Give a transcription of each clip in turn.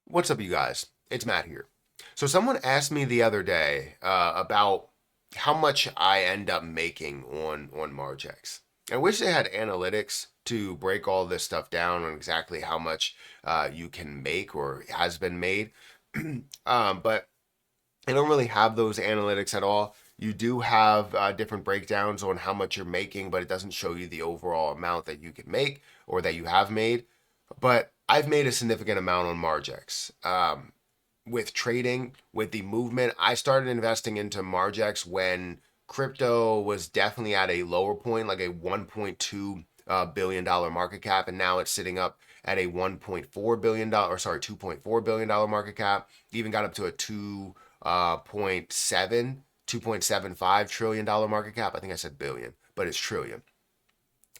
What's up, you guys? It's Matt here. So, someone asked me the other day about how much I end up making on Margex. I wish they had analytics to break all this stuff down on exactly how much you can make or has been made, but they don't really have those analytics at all. You do have different breakdowns on how much you're making, but it doesn't show you the overall amount that you can make or that you have made. But I've made a significant amount on Margex. With trading, with the movement, I started investing into Margex when crypto was definitely at a lower point, like a $1.2 billion market cap, and now it's sitting up at a $1.4 billion, or sorry, $2.4 billion market cap. Even got up to a 2.75 trillion dollar market cap. I think I said billion, but it's trillion.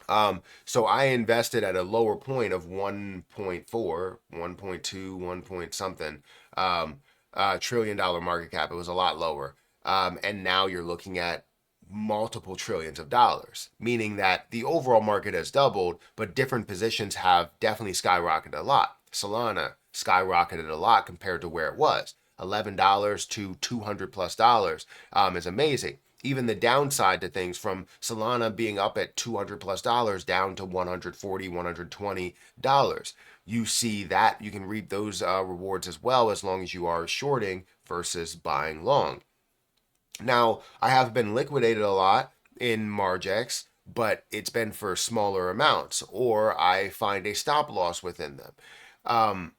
So I invested at a lower point of 1.4, 1.2, 1 point something trillion dollar market cap. It was a lot lower. And now you're looking at multiple trillions of dollars, meaning that the overall market has doubled, but different positions have definitely skyrocketed a lot. Solana skyrocketed a lot compared to where it was. $11 to $200 plus is amazing. Even the downside to things, from Solana being up at $200 plus down to $140, $120, you see that you can reap those rewards as well, as long as you are shorting versus buying long. Now, I have been liquidated a lot in Margex, but it's been for smaller amounts, or I find a stop loss within them. Um,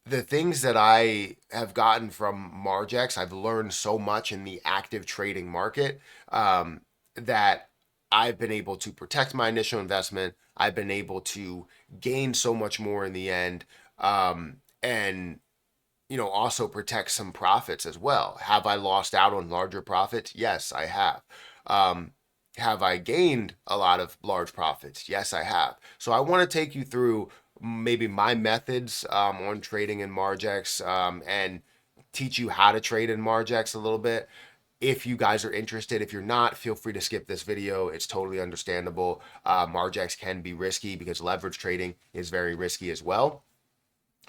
the things that I have gotten from Margex, I've learned so much in the active trading market, that I've been able to protect my initial investment. I've been able to gain so much more in the end, and also protect some profits as well. Have I lost out on larger profits? Yes, I have. Um, have I gained a lot of large profits? Yes, I have. So I want to take you through maybe my methods on trading in Margex, and teach you how to trade in Margex a little bit. If you guys are interested, if you're not, feel free to skip this video. It's totally understandable. Margex can be risky because leverage trading is very risky as well.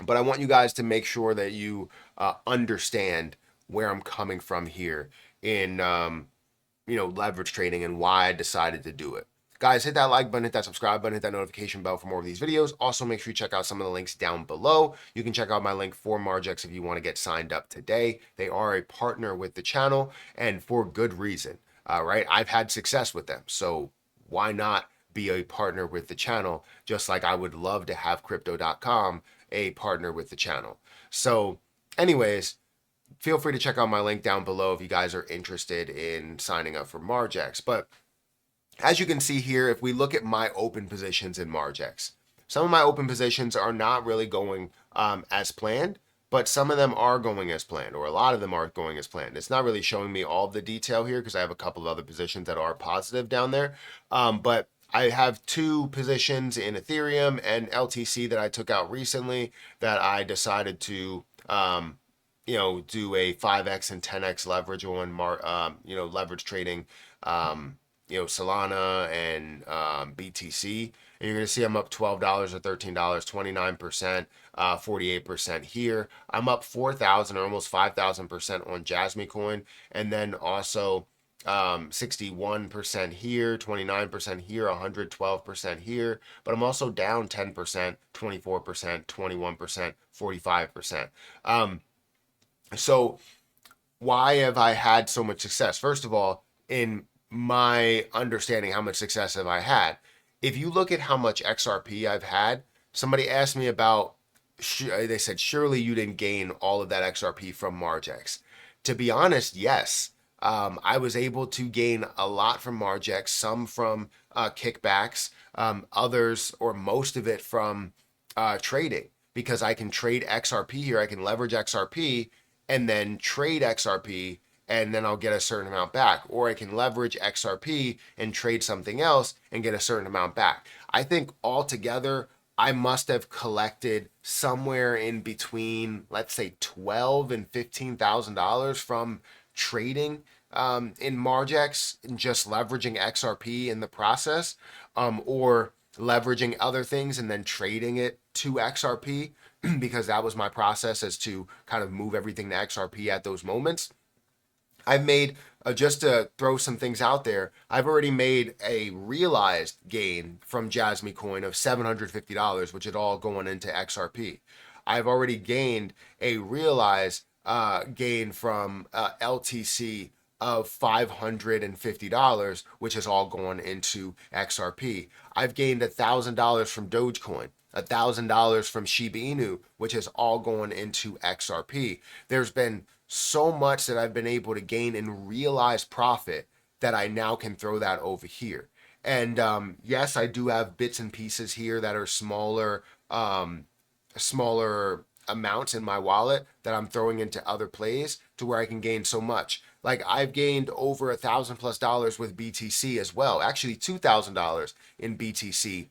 But I want you guys to make sure that you understand where I'm coming from here in leverage trading and why I decided to do it. Guys, hit that like button, hit that subscribe button, hit that notification bell for more of these videos. Also, make sure you check out some of the links down below. You can check out my link for Margex if you want to get signed up today. They are a partner with the channel, and for good reason. Right? I've had success with them, so why not be a partner with the channel? Just like I would love to have Crypto.com a partner with the channel. So, anyways, feel free to check out my link down below if you guys are interested in signing up for Margex. But as you can see here, if we look at my open positions in Margex, some of my open positions are not really going as planned, but some of them are going as planned, or a lot of them are going as planned. It's not really showing me all of the detail here because I have a couple of other positions that are positive down there. But I have two positions in Ethereum and LTC that I took out recently that I decided to do a 5x and 10x leverage on leverage trading, Solana and BTC. And you're going to see I'm up $12 or $13, 29%, 48% here. I'm up 4,000 or almost 5,000% on Jasmine Coin. And then also 61% here, 29% here, 112% here. But I'm also down 10%, 24%, 21%, 45%. So why have I had so much success? First of all, in my understanding, how much success have I had? If you look at how much XRP I've had, somebody asked me about, they said, surely you didn't gain all of that XRP from Margex. To be honest, yes. I was able to gain a lot from Margex, some from kickbacks, others or most of it from trading, because I can trade XRP here. I can leverage XRP and then trade XRP, and then I'll get a certain amount back. Or I can leverage XRP and trade something else and get a certain amount back. I think altogether, I must have collected somewhere in between, let's say, $12,000 and $15,000 from trading in Margex and just leveraging XRP in the process, or leveraging other things and then trading it to XRP because that was my process as to kind of move everything to XRP at those moments. I've made, just to throw some things out there, I've already made a realized gain from Jasmy Coin of $750, which is all going into XRP. I've already gained a realized gain from LTC of $550, which is all going into XRP. I've gained $1,000 from Dogecoin, $1,000 from Shiba Inu, which is all going into XRP. There's been so much that I've been able to gain in realized profit that I now can throw that over here. And yes, I do have bits and pieces here that are smaller amounts in my wallet that I'm throwing into other plays to where I can gain so much. Like I've gained over $1,000+ with BTC as well. Actually, $2,000 in BTC.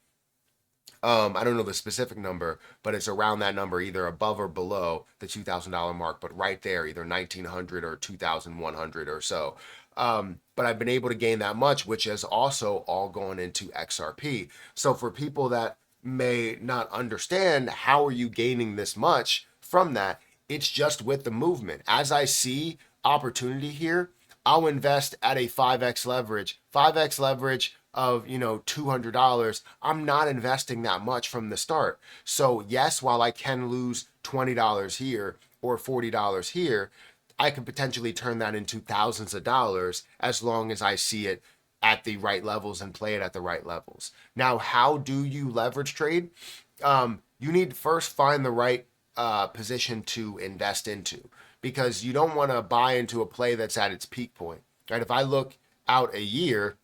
I don't know the specific number, but it's around that number, either above or below the $2,000 mark, but right there, either 1,900 or 2,100 or so. But I've been able to gain that much, which is also all going into XRP. So for people that may not understand how are you gaining this much from that, it's just with the movement. As I see opportunity here, I'll invest at a 5x leverage. 5x leverage of $200. I'm not investing that much from the start. So yes, while I can lose $20 here or $40 here, I could potentially turn that into thousands of dollars as long as I see it at the right levels and play it at the right levels. Now, how do you leverage trade? You need to first find the right position to invest into, because you don't want to buy into a play that's at its peak point, right? If I look out a year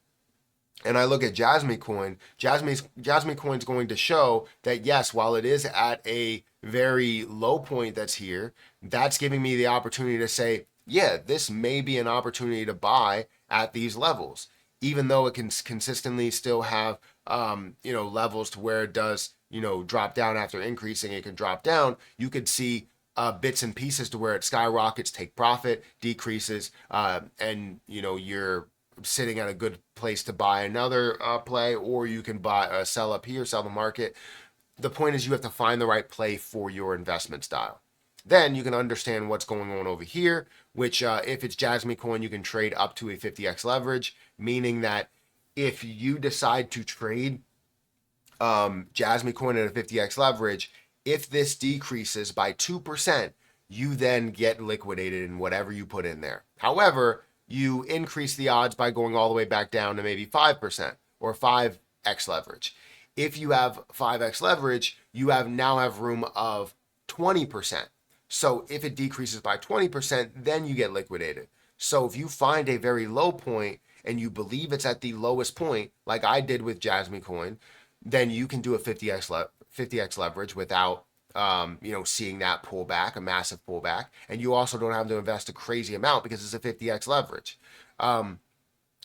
and I look at Jasmy Coin, Jasmy Coin's going to show that yes, while it is at a very low point that's here, that's giving me the opportunity to say, yeah, this may be an opportunity to buy at these levels, even though it can consistently still have levels to where it does drop down after increasing. It can drop down. You could see bits and pieces to where it skyrockets, take profit, decreases, and you're sitting at a good place to buy another play, or you can buy sell up here, sell the market. The point is you have to find the right play for your investment style. Then you can understand what's going on over here, which if it's Jasmy Coin, you can trade up to a 50x leverage, meaning that if you decide to trade Jasmy Coin at a 50x leverage, if this decreases by 2%, you then get liquidated in whatever you put in there. However, you increase the odds by going all the way back down to maybe 5% or 5x leverage. If you have 5x leverage, you now have room of 20%. So if it decreases by 20%, then you get liquidated. So if you find a very low point and you believe it's at the lowest point, like I did with Jasmy Coin, then you can do a 50x leverage without seeing that pullback, a massive pullback. And you also don't have to invest a crazy amount because it's a 50x leverage.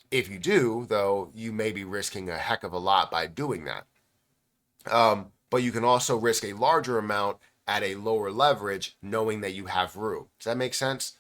If you do, though, you may be risking a heck of a lot by doing that. But you can also risk a larger amount at a lower leverage, knowing that you have room. Does that make sense?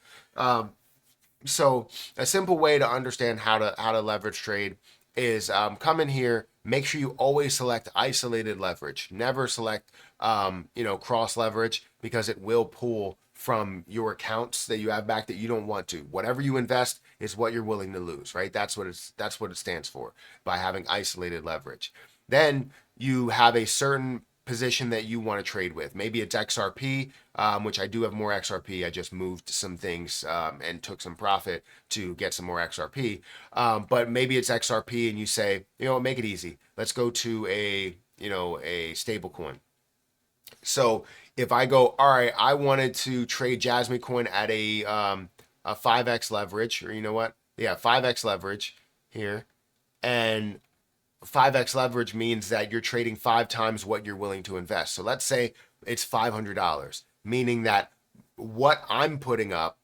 So a simple way to understand how to leverage trade is come in here, make sure you always select isolated leverage. Never select cross leverage, because it will pull from your accounts that you have back that you don't want to. Whatever you invest is what you're willing to lose, right? That's what it stands for by having isolated leverage. Then you have a certain position that you want to trade with. Maybe it's XRP, which I do have more XRP. I just moved some things and took some profit to get some more XRP. But maybe it's XRP and you say, make it easy. Let's go to a stable coin. So if I go, all right, I wanted to trade Jasmy Coin at a 5x leverage, or 5x leverage here, and 5x leverage means that you're trading 5 times what you're willing to invest. So let's say it's $500, meaning that what I'm putting up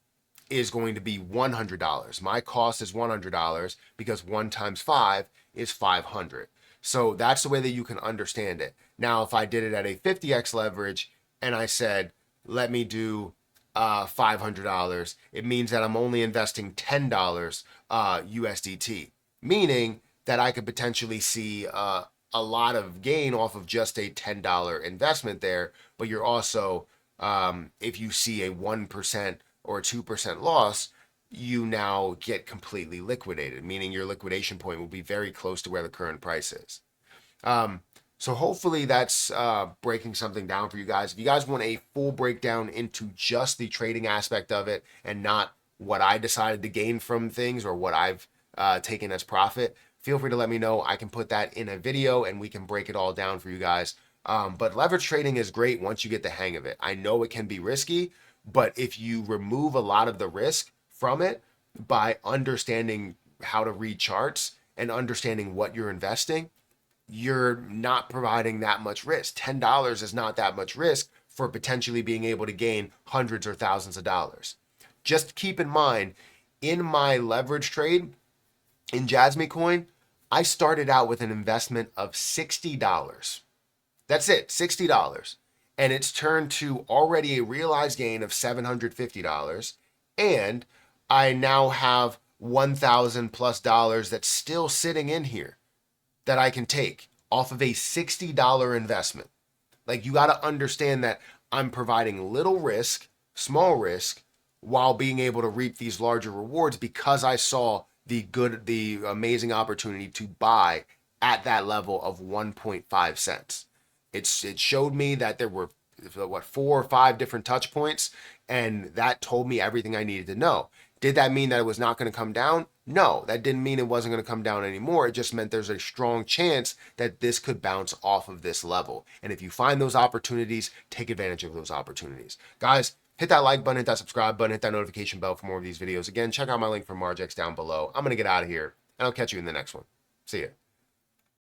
is going to be $100. My cost is $100 because 1 times 5 is 500. So that's the way that you can understand it. Now, if I did it at a 50x leverage and I said, let me do $500, it means that I'm only investing $10 USDT, meaning that I could potentially see a lot of gain off of just a $10 investment there, but you're also, if you see a 1% or a 2% loss, you now get completely liquidated, meaning your liquidation point will be very close to where the current price is. So hopefully that's breaking something down for you guys. If you guys want a full breakdown into just the trading aspect of it and not what I decided to gain from things or what I've taken as profit, feel free to let me know. I can put that in a video and we can break it all down for you guys. But leverage trading is great once you get the hang of it. I know it can be risky, but if you remove a lot of the risk from it by understanding how to read charts and understanding what you're investing, you're not providing that much risk. $10 is not that much risk for potentially being able to gain hundreds or thousands of dollars. Just keep in mind, in my leverage trade in Jasmy Coin, I started out with an investment of $60. That's it, $60. And it's turned to already a realized gain of $750. And I now have $1,000 plus that's still sitting in here that I can take off of a $60 investment. Like, you got to understand that I'm providing little risk, small risk, while being able to reap these larger rewards because I saw the amazing opportunity to buy at that level of 1.5 cents. It showed me that there were 4 or 5 different touch points, and that told me everything I needed to know. Did that mean that it was not going to come down? No, that didn't mean it wasn't going to come down anymore. It just meant there's a strong chance that this could bounce off of this level. And if you find those opportunities, take advantage of those opportunities. Guys, hit that like button, hit that subscribe button, hit that notification bell for more of these videos. Again, check out my link for Margex down below. I'm going to get out of here, and I'll catch you in the next one. See ya.